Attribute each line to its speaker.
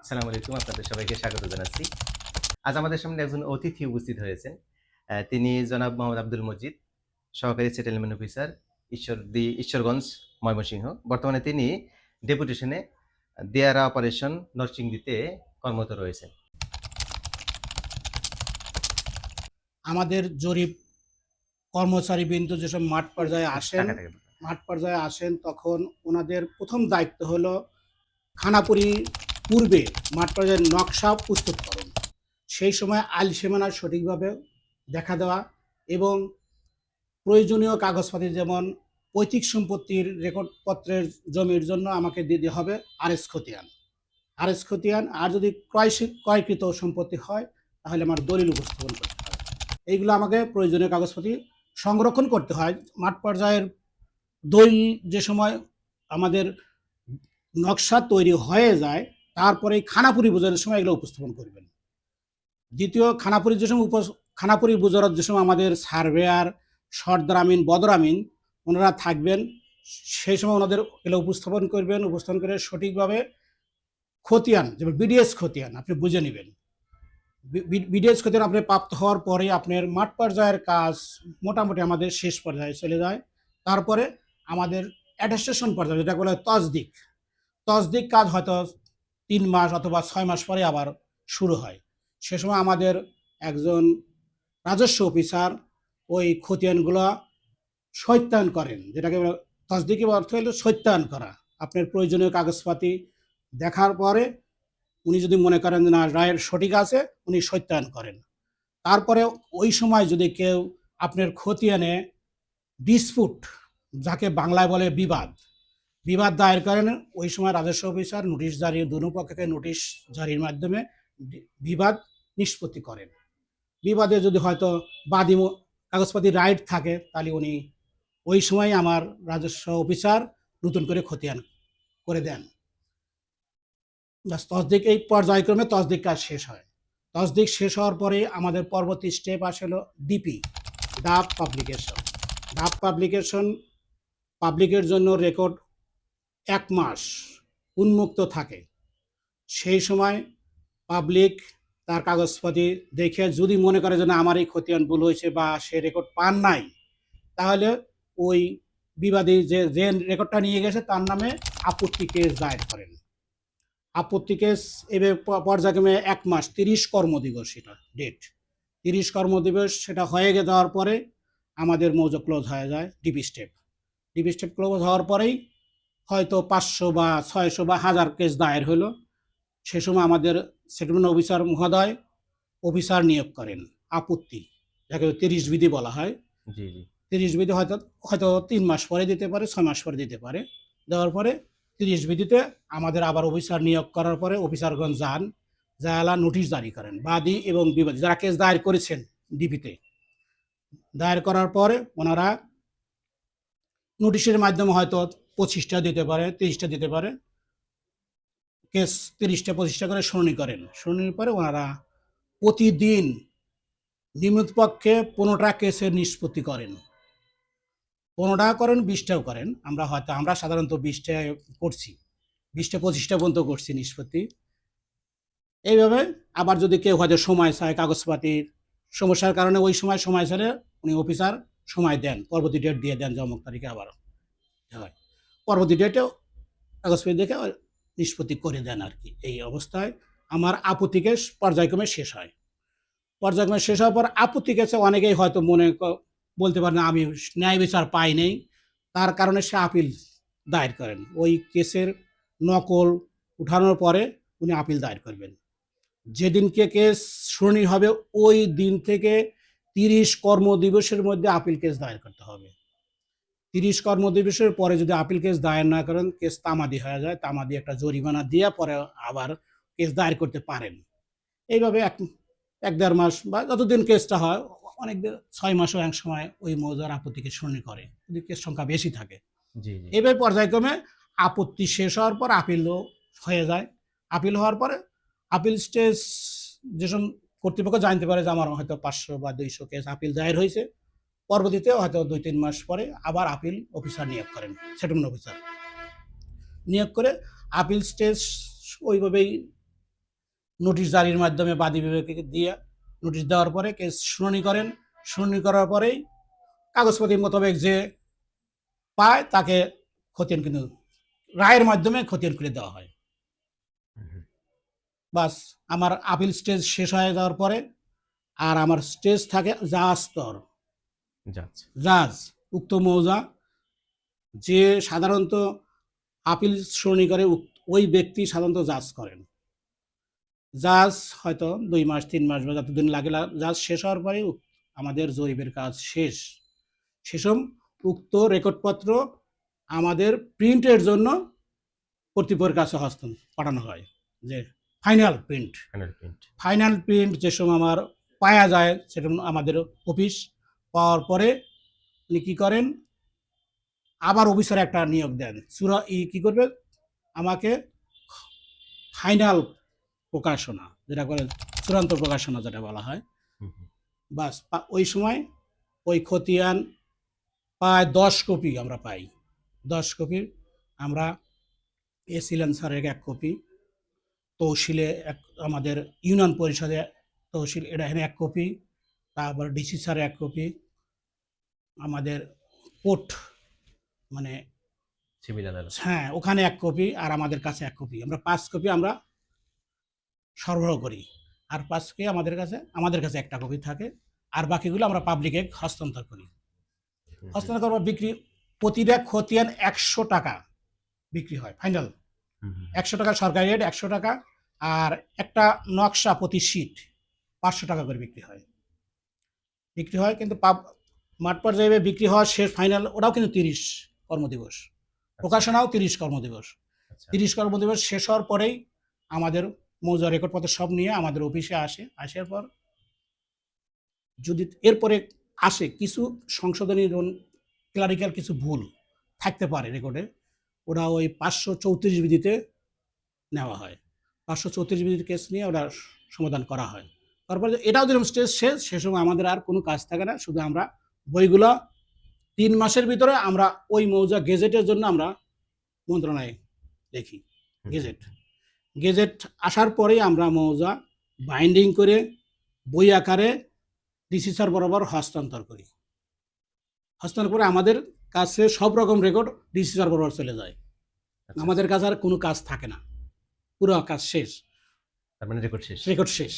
Speaker 1: আসসালামু আলাইকুম। আপনাদের সবাইকে স্বাগত জানাচ্ছি। আজ আমাদের সামনে একজন অতিথি উপস্থিত হয়েছেন। তিনি জনাব মোহাম্মদ আব্দুল মজিদ, সহকারী সেটেলমেন্ট অফিসার, ঈশ্বরগঞ্জ, ময়মনসিংহ। বর্তমানে তিনি ডেপুটেশনে দেয়ারা অপারেশন নরসিংদীতে কর্মরত রয়েছেন।
Speaker 2: আমাদের জরিপ কর্মচারীবৃন্দ যেসব মাঠ পর্যায়ে আসেন তখন ওনাদের প্রথম দায়িত্ব হলো খানাপুরি পূর্বে মাঠ পর্যায়ের নকশা প্রস্তুতকরণ। সেই সময় আইল সীমানা সঠিকভাবে দেখা দেওয়া এবং প্রয়োজনীয় কাগজপাতি যেমন পৈতৃক সম্পত্তির রেকর্ডপত্রের জমির জন্য আমাকে দিতে হবে আরএস খতিয়ান। আর যদি ক্রয়কৃত সম্পত্তি হয় তাহলে আমার দলিল উপস্থাপন করতে হবে। এইগুলো আমাকে প্রয়োজনীয় কাগজপাতি সংরক্ষণ করতে হয়। মাঠ পর্যায়ের দলিল যে সময় আমাদের নকশা তৈরি হয়ে যায় তারপরে খানাপুরি বোঝানোর সময় এগুলো উপস্থাপন করবেন। দ্বিতীয়, খানাপুরি বোঝানোর যে সময় আমাদের সার্ভেয়ার, সর্দার আমিন, বদর আমিন ওনারা থাকবেন, সেই সময় ওনাদের এগুলো উপস্থাপন করে সঠিকভাবে খতিয়ান, যেমন বিডিএস খতিয়ান আপনি বুঝে নেবেন। বিডিএস খতিয়ান আপনি প্রাপ্ত হওয়ার পরে আপনার মাঠ পর্যায়ের কাজ মোটামুটি আমাদের শেষ পর্যায়ে চলে যায়। তারপরে আমাদের অ্যাটাস্টেশন পর্যায়ে, যেটা বলে তসদিক কাজ হয়তো 3 মাস অথবা 6 মাস পরে আবার শুরু হয়। সে সময় আমাদের একজন রাজস্ব অফিসার ওই খতিয়ানগুলো সত্যায়ন করেন, যেটাকে তসদিকি অর্থ হলো সত্যায়ন করা। আপনার প্রয়োজনীয় কাগজপাতি দেখার পরে উনি যদি মনে করেন যে না রায়ের সঠিক আছে, উনি সত্যায়ন করেন। তারপরে ওই সময় যদি কেউ আপনার খতিয়ানে ডিসপুট, যাকে বাংলায় বলে বিবাদ দায়ের করেন, ওই সময় রাজস্ব অফিসার নোটিশ জারি, দুনো পক্ষকে নোটিশ জারির মাধ্যমে বিবাদ নিষ্পত্তি করেন। বিবাদে যদি হয়তো বাদী কাগজপাতি রাইট থাকে তাহলে উনি ওই সময় আমার রাজস্ব অফিসার নতুন করে খতিয়ান করে দেন। তসদিক, এই পর্যায়ক্রমে তসদিক কাজ শেষ হয়। তসদিক শেষ হওয়ার পরে আমাদের পরবর্তী স্টেপ আসলো ডিপি, ডাব পাবলিকেশন। পাবলিকের জন্য রেকর্ড 1 মাস উন্মুক্ত থাকে। সেই সময় পাবলিক তার কাগজপাতি দেখে যদি মনে করে যে না আমার এই খতিয়ান ভুল হয়েছে বা সে রেকর্ড পান নাই, তাহলে ওই বিবাদী যে রেকর্ডটা নিয়ে গেছে তার নামে আপত্তি কেস দায়ের করেন। আপত্তি কেস এবার পর্যায়ক্রমে 1 মাস 30 কর্মদিবস, সেটা ডেট 30 কর্মদিবস সেটা হয়ে যাওয়ার পরে আমাদের মৌজা ক্লোজ হয়ে যায়। ডিপি স্টেপ ক্লোজ হওয়ার পরেই হয়তো 500 বা 600 বা 1000 কেস দায়ের হলো। সে সময় আমাদের সেটেলমেন্ট অফিসার মহোদয় অফিসার নিয়োগ করেন আপত্তি, যাকে 30 বিধি বলা হয়। 30 বিধি হয়তো 3 মাস পরে দিতে পারে, 6 মাস পরে দিতে পারে। দেওয়ার পরে 30 বিধিতে আমাদের আবার অফিসার নিয়োগ করার পরে অফিসারগণ যারা নোটিশ জারি করেন, বাদী এবং বিবাদী যারা কেস দায়ের করেছেন ডিপিতে, দায়ের করার পরে ওনারা নোটিশের মাধ্যমে হয়তো 25টা দিতে পারে, 30টা দিতে পারে। কেস 30টা 25টা করে শুনানি করেন। শুনানির পরে ওনারা প্রতিদিন নিম্নপক্ষে 15টা কেসের নিষ্পত্তি করেন। 15টা করেন, 20টাও করেন। আমরা সাধারণত 20টা করছি, 20টা 25টা পর্যন্ত করছি নিষ্পত্তি। এইভাবে আবার যদি কেউ হয়তো সময় চায়, কাগজপাতির সমস্যার কারণে ওই সময় চাইলে উনি অফিসার সময় দেন, পরবর্তী ডেট দিয়ে দেন, অমুক তারিখে আবার হয়। পরবর্তী ডেটেও কাগজপাতি দেখে নিষ্পত্তি করে দেন আর কি। এই অবস্থায় আমার আপত্তি কেস পর্যায়ক্রমে শেষ হয়। পর্যায়ক্রমে শেষ হওয়ার পর আপত্তি কেসে অনেকেই হয়তো বলতে পারেন আমি ন্যায় বিচার পাই নেই, তার কারণে সে আপিল দায়ের করেন। ওই কেসের নকল উঠানোর পরে উনি আপিল দায়ের করবেন। যেদিনকে কেস শুনানি হবে ওই দিন থেকে 30 কর্মদিবসের মধ্যে আপিল কেস দায়ের করতে হবে। 30 কর্মদিবসের পরে যদি আপিল কেস দায়ের না করেন, কেস তামাদি হয়ে যায়। তামাদি একটা জরিমানা দিয়ে পরে আবার কেস দায়ের করতে পারেন। এইভাবে 1-1.5 মাস বা যতদিন কেসটা হয়, অনেক 6 মাসও এক সময় ওই মৌজার আপত্তিকে শুনানি করে, যদি কেস সংখ্যা বেশি থাকে। এবার পর্যায়ক্রমে আপত্তি শেষ হওয়ার পর আপিলও হয়ে যায়। আপিল হওয়ার পরে আপিল স্টেজ যেসব কর্তৃপক্ষ জানতে পারে যে আমার হয়তো 500 বা 200 কেস আপিল দায়ের হয়েছে, পরবর্তীতে হয়তো 2-3 মাস পরে আবার আপিল অফিসার নিয়োগ করেন, সেটেলমেন্ট অফিসার নিয়োগ করে আপিল স্টেজ ওইভাবেই নোটিশ জারির মাধ্যমে বাদী বিভাগকে দিয়ে নোটিশ দেওয়ার পরে কেস শুনানি করেন। শুনানি করার পরেই কাগজপত্র মোতাবেক যে পায় তাকে খতিয়ান কিন্তু রায়ের মাধ্যমে খতিয়ান করে দেওয়া হয়। বাস আমার আপিল স্টেজ শেষ হয়ে যাওয়ার পরে আর আমার স্টেজ থাকে জাজ স্তর।
Speaker 1: জাজ
Speaker 2: জাজ উক্ত মৌজা যে সাধারণত আপিল শুনানি করে ওই ব্যক্তি সাধারণত জাজ করেন। জাজ হয়তো 2 মাস 3 মাস বা যতদিন লাগে জাজ শেষ হওয়ার পরে আমাদের জরিপের কাজ শেষ। সেসব উক্ত রেকর্ডপত্র আমাদের প্রিন্টের জন্য কর্তৃপক্ষের কাছে পাঠানো হয়, যে ফাইনাল প্রিন্ট। ফাইনাল প্রিন্ট যে সময় আমার পাওয়া যায় সেটা আমাদের অফিস পাওয়ার পরে উনি কী করেন, আবার অফিসার একটা নিয়োগ দেন। কী করবে, আমাকে ফাইনাল প্রকাশনা যেটা করে চূড়ান্ত প্রকাশনা যেটা বলা হয়, বাস ওই সময় ওই খতিয়ান প্রায় 10 কপি আমরা পাই। 10 কপি আমরা এসিলেন স্যারের 1 কপি, তহসিলে আমাদের ইউনিয়ন পরিষদে তহসিল এটা এখানে 1 কপি, তারপর ডিসি স্যারের 1 কপি, আমাদের কোর্ট মানে
Speaker 1: সিভিল আদালত,
Speaker 2: হ্যাঁ ওখানে 1 কপি, আর আমাদের কাছে 1 কপি। আমরা 5 কপি আমরা সরবরাহ করি, আর 5 কপি আমাদের কাছে একটা কপি থাকে, আর বাকিগুলো আমরা পাবলিকে হস্তান্তর করি। হস্তান্তর করার বিক্রি প্রতিটা খতিয়ান 100 টাকা বিক্রি হয় ফাইনাল। 100 টাকা সরকারি রেট, 100 টাকা, আর একটা নকশা প্রতি শীট 500 টাকা করে বিক্রি হয়। কিন্তু মাঠ পর্যায়ে বিক্রি হওয়া শেষ ফাইনাল ওটাও কিন্তু 30 কর্মদিবস, প্রকাশনাও 30 কর্মদিবস। 30 কর্মদিবস শেষ হওয়ার পরেই আমাদের মৌজা রেকর্ডপত্র সব নিয়ে আমাদের অফিসে আসার পর যদি এরপরে আসে কিছু সংশোধনী ক্লারিক্যাল কিছু ভুল থাকতে পারে রেকর্ডে, ওরা ওই 534 বিধিতে নেওয়া হয়। 534 বিধির কেস নিয়ে ওরা সমাধান করা হয়। তারপরে এটাও যেরকম স্টেজ শেষ, সে সময় আমাদের আর কোনো কাজ থাকে না, শুধু আমরা বইগুলো 3 মাসের ভিতরে আমরা ওই মৌজা গেজেটের জন্য আমরা মন্ত্রণালয়ে লিখি। গেজেট আসার পরেই আমরা মৌজা বাইন্ডিং করে বই আকারে ডিসি স্যার বরাবর হস্তান্তর করি। হস্তান্তর করে আমাদের কাছে সব রকম রেকর্ড ডিসি স্যার বরাবর চলে যায়। আমাদের কাছে আর কোনো কাজ থাকে না, পুরো কাজ শেষ,
Speaker 1: তার মানে রেকর্ড শেষ।